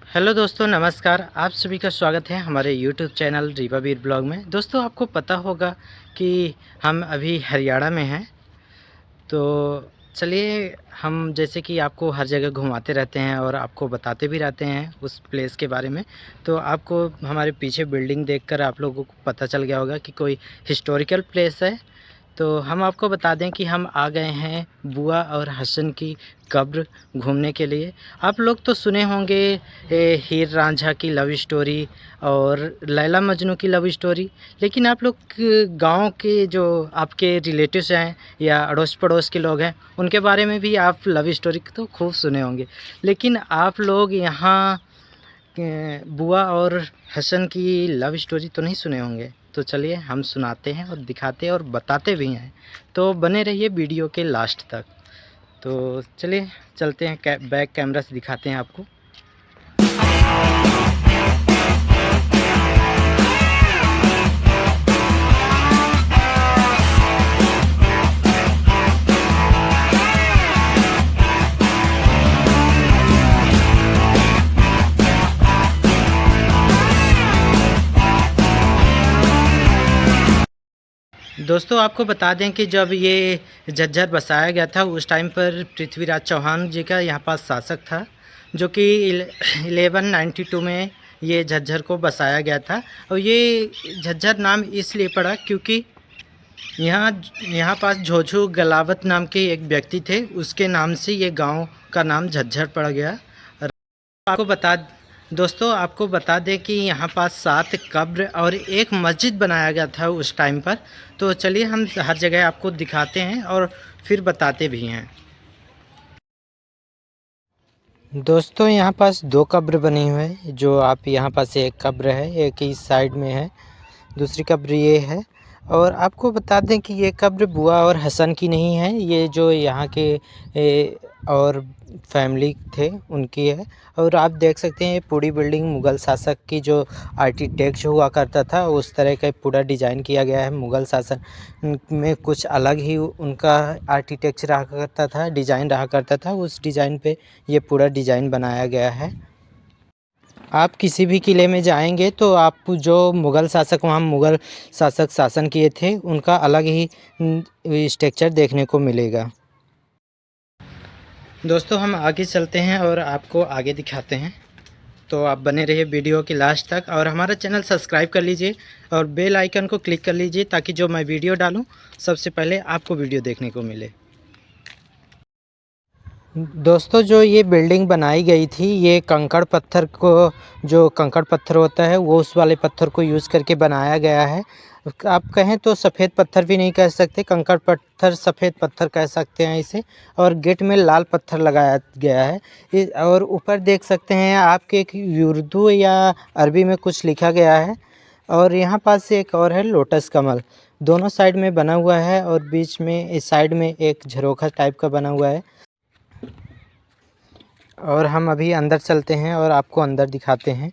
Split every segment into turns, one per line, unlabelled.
Hello दोस्तों, नमस्कार। आप सभी का स्वागत है हमारे यूट्यूब चैनल रीवावीर ब्लॉग में। दोस्तों, आपको पता होगा कि हम अभी हरियाणा में हैं। तो चलिए, हम जैसे कि आपको हर जगह घुमाते रहते हैं और आपको बताते भी रहते हैं उस प्लेस के बारे में। तो आपको हमारे पीछे बिल्डिंग देखकर आप लोगों को पता चल गया होगा कि कोई हिस्टोरिकल प्लेस है। तो हम आपको बता दें कि हम आ गए हैं बुआ और हसन की कब्र घूमने के लिए। आप लोग तो सुने होंगे हीर रांझा की लव स्टोरी और लैला मजनू की लव स्टोरी। लेकिन आप लोग गांव के जो आपके रिलेटिव्स हैं या अड़ोस पड़ोस के लोग हैं, उनके बारे में भी आप लव स्टोरी तो खूब सुने होंगे। लेकिन आप लोग यहाँ बुआ और हसन की लव स्टोरी तो नहीं सुने होंगे। तो चलिए, हम सुनाते हैं और दिखाते हैं और बताते भी हैं। तो बने रहिए वीडियो के लास्ट तक। तो चलिए चलते हैं, बैक कैमरा से दिखाते हैं आपको। दोस्तों, आपको बता दें कि जब ये झज्जर बसाया गया था, उस टाइम पर पृथ्वीराज चौहान जी का यहाँ पास शासक था, जो कि 1192 में ये झज्जर को बसाया गया था। और ये झज्जर नाम इसलिए पड़ा क्योंकि यहाँ यहाँ पास झोझू गलावत नाम के एक व्यक्ति थे, उसके नाम से ये गांव का नाम झज्जर पड़ गया। आपको बता दोस्तों, आपको बता दें कि यहाँ पास 7 कब्र और एक मस्जिद बनाया गया था उस टाइम पर। तो चलिए, हम हर जगह आपको दिखाते हैं और फिर बताते भी हैं। दोस्तों, यहाँ पास 2 कब्र बनी हुई है। जो आप यहाँ पास एक कब्र है, एक इस साइड में है, दूसरी कब्र ये है। और आपको बता दें कि ये कब्र बुआ और हसन की नहीं है, ये जो यहाँ के और फैमिली थे उनकी है। और आप देख सकते हैं, ये पूरी बिल्डिंग मुग़ल शासक की जो आर्किटेक्ट हुआ करता था, उस तरह का पूरा डिज़ाइन किया गया है। मुग़ल शासन में कुछ अलग ही उनका आर्किटेक्चर रहा करता था, डिज़ाइन रहा करता था। उस डिज़ाइन पे ये पूरा डिज़ाइन बनाया गया है। आप किसी भी किले में जाएंगे तो आप जो मुग़ल शासक वहाँ मुग़ल शासक शासन किए थे, उनका अलग ही स्ट्रक्चर देखने को मिलेगा। दोस्तों, हम आगे चलते हैं और आपको आगे दिखाते हैं। तो आप बने रहिए वीडियो के लास्ट तक और हमारा चैनल सब्सक्राइब कर लीजिए और बेल आइकन को क्लिक कर लीजिए, ताकि जो मैं वीडियो डालूं सबसे पहले आपको वीडियो देखने को मिले। दोस्तों, जो ये बिल्डिंग बनाई गई थी, ये कंकड़ पत्थर को, जो कंकड़ पत्थर होता है वो उस वाले पत्थर को यूज़ करके बनाया गया है। आप कहें तो सफ़ेद पत्थर भी नहीं कह सकते, कंकड़ पत्थर सफ़ेद पत्थर कह सकते हैं इसे। और गेट में लाल पत्थर लगाया गया है। और ऊपर देख सकते हैं आपके उर्दू या अरबी में कुछ लिखा गया है। और यहाँ पास से एक और है लोटस कमल, दोनों साइड में बना हुआ है और बीच में इस साइड में एक झरोखा टाइप का बना हुआ है। और हम अभी अंदर चलते हैं और आपको अंदर दिखाते हैं।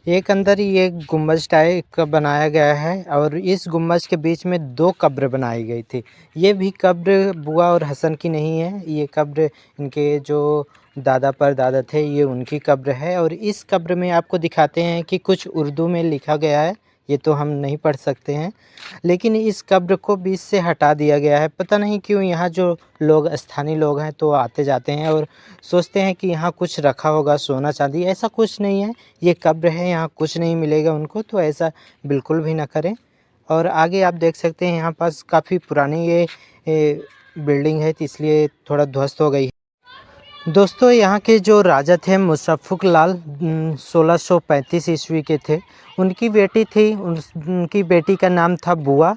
एक अंदर ही एक गुम्बज टाइप का बनाया गया है और इस गुम्बज के बीच में 2 कब्र बनाई गई थी। ये भी कब्र बुआ और हसन की नहीं है, ये कब्र इनके जो दादा परदादा थे, ये उनकी कब्र है। और इस कब्र में आपको दिखाते हैं कि कुछ उर्दू में लिखा गया है, ये तो हम नहीं पढ़ सकते हैं। लेकिन इस कब्र को बीच से हटा दिया गया है। पता नहीं क्यों, यहाँ जो लोग स्थानीय लोग हैं तो आते जाते हैं और सोचते हैं कि यहाँ कुछ रखा होगा, सोना चांदी। ऐसा कुछ नहीं है, ये कब्र है, यहाँ कुछ नहीं मिलेगा उनको, तो ऐसा बिल्कुल भी ना करें। और आगे आप देख सकते हैं, यहाँ पास काफ़ी पुरानी ये बिल्डिंग है, तो इसलिए थोड़ा ध्वस्त हो गई है। दोस्तों, यहाँ के जो राजा थे मुशफ़्फ़ुक़ लाल 1635 ईस्वी के थे। उनकी बेटी थी, उनकी बेटी का नाम था बुआ।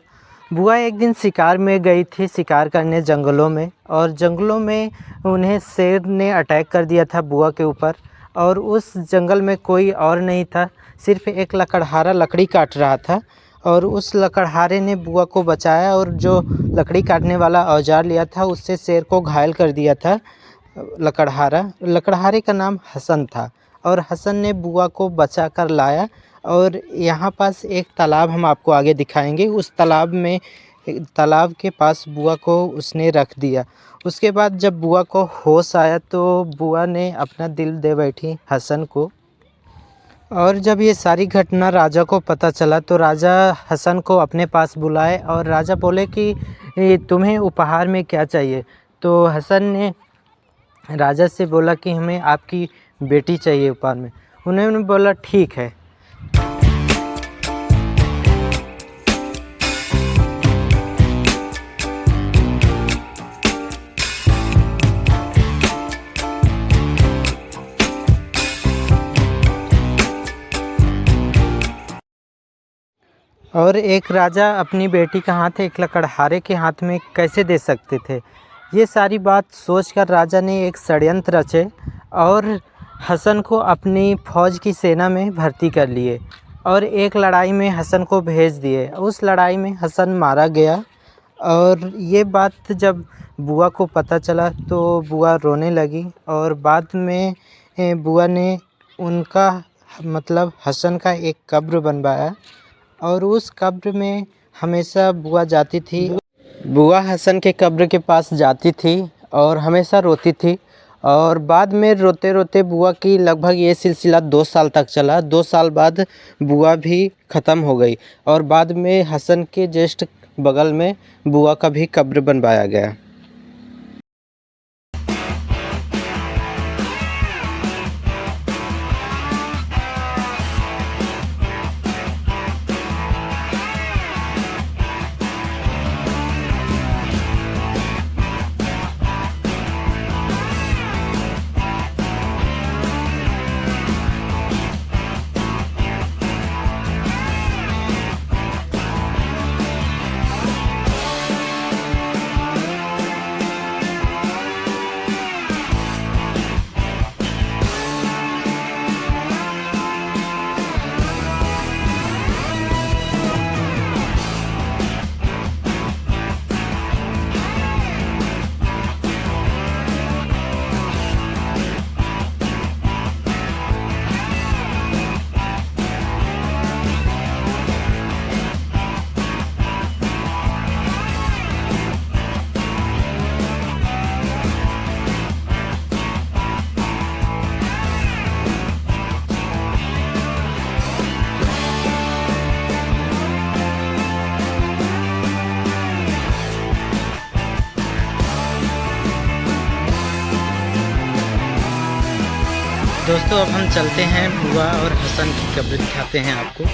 बुआ एक दिन शिकार में गई थी, शिकार करने जंगलों में, और जंगलों में उन्हें शेर ने अटैक कर दिया था बुआ के ऊपर। और उस जंगल में कोई और नहीं था, सिर्फ एक लकड़हारा लकड़ी काट रहा था। और उस लकड़हारे ने बुआ को बचाया और जो लकड़ी काटने वाला औजार लिया था, उससे शेर को घायल कर दिया था। लकड़हारे का नाम हसन था और हसन ने बुआ को बचा कर लाया। और यहाँ पास एक तालाब हम आपको आगे दिखाएंगे। उस तालाब के पास बुआ को उसने रख दिया। उसके बाद जब बुआ को होश आया तो बुआ ने अपना दिल दे बैठी हसन को। और जब ये सारी घटना राजा को पता चला तो राजा हसन को अपने पास बुलाए और राजा बोले कि तुम्हें उपहार में क्या चाहिए। तो हसन ने राजा से बोला कि हमें आपकी बेटी चाहिए उपहार में। उन्होंने बोला ठीक है। और एक राजा अपनी बेटी का हाथ एक लकड़हारे के हाथ में कैसे दे सकते थे। ये सारी बात सोचकर राजा ने एक षड्यंत्र रचे और हसन को अपनी फ़ौज की सेना में भर्ती कर लिए और एक लड़ाई में हसन को भेज दिए। उस लड़ाई में हसन मारा गया और ये बात जब बुआ को पता चला तो बुआ रोने लगी और बाद में बुआ ने उनका मतलब हसन का एक कब्र बनवाया और उस कब्र में हमेशा बुआ जाती थी। बुआ हसन के कब्र के पास जाती थी और हमेशा रोती थी और बाद में रोते रोते बुआ की लगभग ये सिलसिला 2 साल तक चला। 2 साल बाद बुआ भी ख़त्म हो गई और बाद में हसन के जस्ट बगल में बुआ का भी कब्र बनवाया गया। दोस्तों अब हम चलते हैं बुआ और हसन की कब्र दिखाते हैं आपको।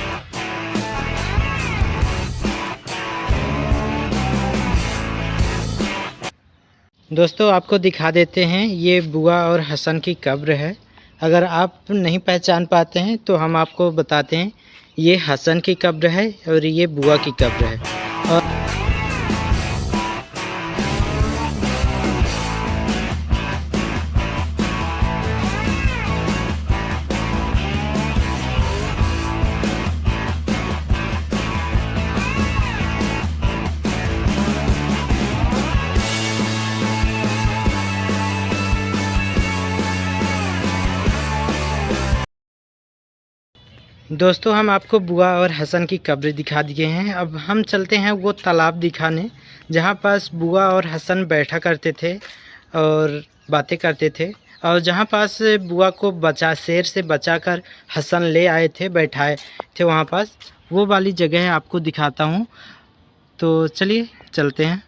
दोस्तों आपको दिखा देते हैं, ये बुआ और हसन की कब्र है। अगर आप नहीं पहचान पाते हैं तो हम आपको बताते हैं, ये हसन की कब्र है और ये बुआ की कब्र है। और दोस्तों हम आपको बुआ और हसन की कब्र दिखा दिए हैं। अब हम चलते हैं वो तालाब दिखाने जहाँ पास बुआ और हसन बैठा करते थे और बातें करते थे, और जहाँ पास बुआ को शेर से बचाकर हसन ले आए थे, बैठाए थे वहाँ पास, वो वाली जगह आपको दिखाता हूँ। तो चलिए चलते हैं।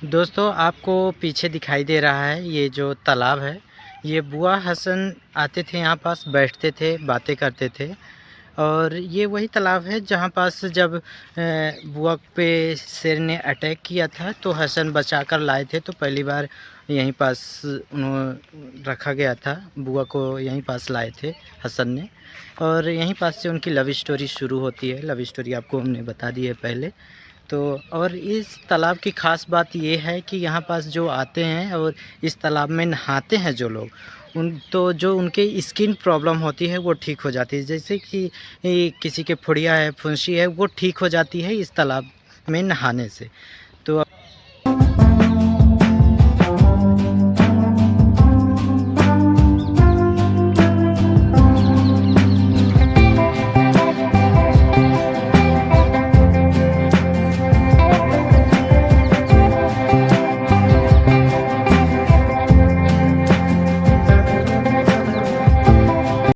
दोस्तों आपको पीछे दिखाई दे रहा है ये जो तालाब है, ये बुआ हसन आते थे यहाँ पास, बैठते थे, बातें करते थे। और ये वही तालाब है जहाँ पास जब बुआ पे शेर ने अटैक किया था तो हसन बचा कर लाए थे। तो पहली बार यहीं पास उन्होंने रखा गया था, बुआ को यहीं पास लाए थे हसन ने, और यहीं पास से उनकी लव स्टोरी शुरू होती है। लव स्टोरी आपको हमने बता दी है पहले। तो और इस तालाब की ख़ास बात ये है कि यहाँ पास जो आते हैं और इस तालाब में नहाते हैं जो लोग, जो उनके स्किन प्रॉब्लम होती है वो ठीक हो जाती है। जैसे कि किसी के फुड़िया है, फुंसी है, वो ठीक हो जाती है इस तालाब में नहाने से।